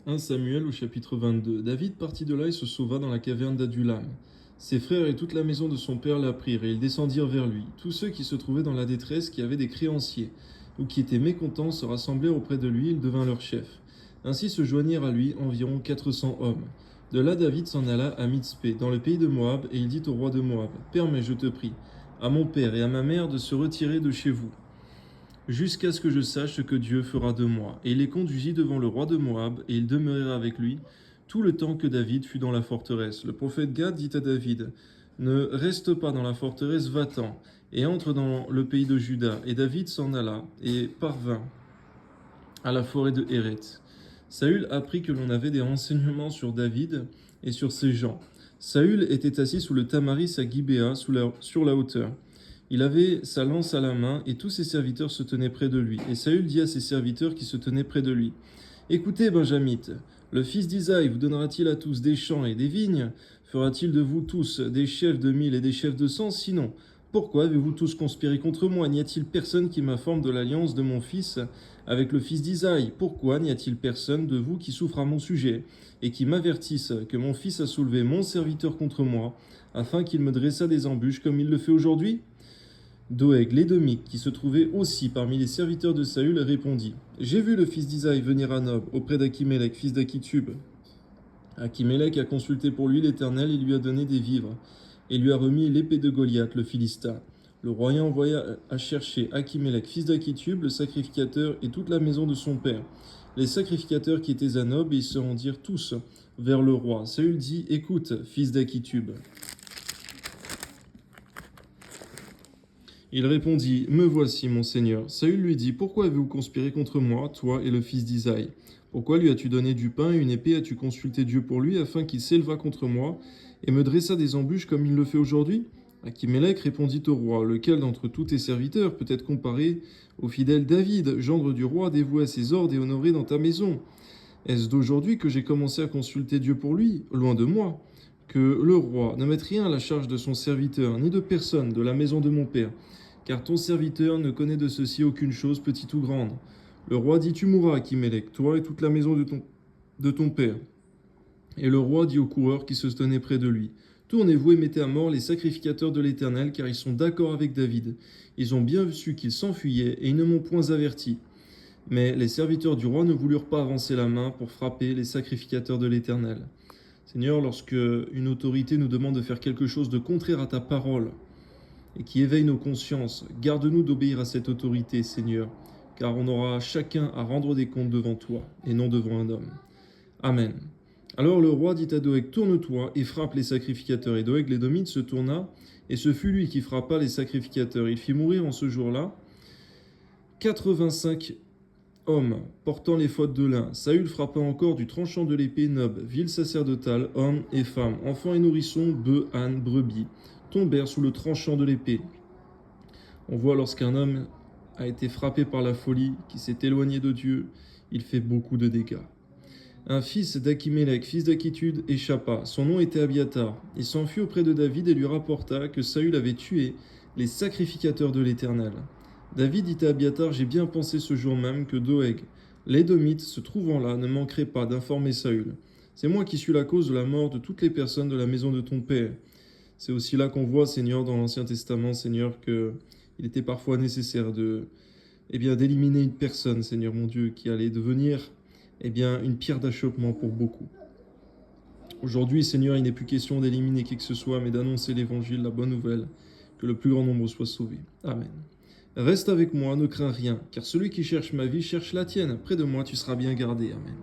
1 Samuel au chapitre 22. David partit de là et se sauva dans la caverne d'Adulam. Ses frères et toute la maison de son père l'apprirent et ils descendirent vers lui. Tous ceux qui se trouvaient dans la détresse, qui avaient des créanciers ou qui étaient mécontents, se rassemblèrent auprès de lui, il devint leur chef. Ainsi se joignirent à lui environ 400 hommes. De là David s'en alla à Mitzpé, dans le pays de Moab, et il dit au roi de Moab, « Permets, je te prie, à mon père et à ma mère de se retirer de chez vous, jusqu'à ce que je sache ce que Dieu fera de moi. » Et il les conduisit devant le roi de Moab, et ils demeurèrent avec lui tout le temps que David fut dans la forteresse. Le prophète Gad dit à David, « Ne reste pas dans la forteresse, va-t'en, et entre dans le pays de Juda. » Et David s'en alla, et parvint à la forêt de Héret. Saül apprit que l'on avait des renseignements sur David et sur ses gens. Saül était assis sous le tamaris à Gibéa, sur la hauteur. Il avait sa lance à la main, et tous ses serviteurs se tenaient près de lui. Et Saül dit à ses serviteurs qui se tenaient près de lui, « Écoutez, Benjamites, le fils d'Isaïe vous donnera-t-il à tous des champs et des vignes? Fera-t-il de vous tous des chefs de 1000 et des chefs de 100? Sinon, pourquoi avez-vous tous conspiré contre moi? N'y a-t-il personne qui m'informe de l'alliance de mon fils avec le fils d'Isaïe? Pourquoi n'y a-t-il personne de vous qui souffre à mon sujet et qui m'avertisse que mon fils a soulevé mon serviteur contre moi, afin qu'il me dressât des embûches comme il le fait aujourd'hui ?» Doeg l'Édomite, qui se trouvait aussi parmi les serviteurs de Saül, répondit, « J'ai vu le fils d'Isaïe venir à Nob, auprès d'Achimélec, fils d'Achitub. Achimélec a consulté pour lui l'Éternel et lui a donné des vivres, et lui a remis l'épée de Goliath, le Philistin. Le roi envoya à chercher Achimélec, fils d'Achitub, le sacrificateur, et toute la maison de son père, les sacrificateurs qui étaient à Nob, et ils se rendirent tous vers le roi. Saül dit, « Écoute, fils d'Achitub. » Il répondit, « Me voici, mon seigneur. » Saül lui dit, « Pourquoi avez-vous conspiré contre moi, toi et le fils d'Isaïe? Pourquoi lui as-tu donné du pain et une épée? As-tu consulté Dieu pour lui, afin qu'il s'élevât contre moi et me dressa des embûches comme il le fait aujourd'hui ?» Achimélec répondit au roi, « Lequel d'entre tous tes serviteurs peut être comparé au fidèle David, gendre du roi, dévoué à ses ordres et honoré dans ta maison? Est-ce d'aujourd'hui que j'ai commencé à consulter Dieu pour lui? Loin de moi. Que le roi ne mette rien à la charge de son serviteur, ni de personne de la maison de mon père, car ton serviteur ne connaît de ceci aucune chose, petite ou grande. » Le roi dit, « Tu mourras, Achimélec, toi et toute la maison de ton père. » Et le roi dit aux coureurs qui se tenaient près de lui, « Tournez-vous et mettez à mort les sacrificateurs de l'Éternel, car ils sont d'accord avec David. Ils ont bien su qu'il s'enfuyait, et ils ne m'ont point averti. » Mais les serviteurs du roi ne voulurent pas avancer la main pour frapper les sacrificateurs de l'Éternel. Seigneur, lorsque une autorité nous demande de faire quelque chose de contraire à ta parole, et qui éveille nos consciences, garde-nous d'obéir à cette autorité, Seigneur, car on aura chacun à rendre des comptes devant toi, et non devant un homme. Amen. Alors le roi dit à Doeg, « Tourne-toi et frappe les sacrificateurs. » Et Doeg l'Édomite se tourna, et ce fut lui qui frappa les sacrificateurs. Il fit mourir en ce jour-là 85 hommes portant les fautes de lin. Saül frappa encore du tranchant de l'épée Nob, ville sacerdotale, hommes et femmes, enfants et nourrissons, bœufs, ânes, brebis, tombèrent sous le tranchant de l'épée. On voit lorsqu'un homme a été frappé par la folie, qui s'est éloigné de Dieu, il fait beaucoup de dégâts. Un fils d'Achimélec, fils d'Achitub, échappa. Son nom était Abiatar. Il s'enfuit auprès de David et lui rapporta que Saül avait tué les sacrificateurs de l'Éternel. David dit à Abiatar, « J'ai bien pensé ce jour même que Doeg, l'Édomite, se trouvant là, ne manquerait pas d'informer Saül. C'est moi qui suis la cause de la mort de toutes les personnes de la maison de ton père. » C'est aussi là qu'on voit, Seigneur, dans l'Ancien Testament, Seigneur, qu'il était parfois nécessaire d'éliminer une personne, Seigneur mon Dieu, qui allait devenir une pierre d'achoppement pour beaucoup. Aujourd'hui, Seigneur, il n'est plus question d'éliminer qui que ce soit, mais d'annoncer l'Évangile, la bonne nouvelle, que le plus grand nombre soit sauvé. Amen. Reste avec moi, ne crains rien, car celui qui cherche ma vie cherche la tienne. Près de moi, tu seras bien gardé. Amen.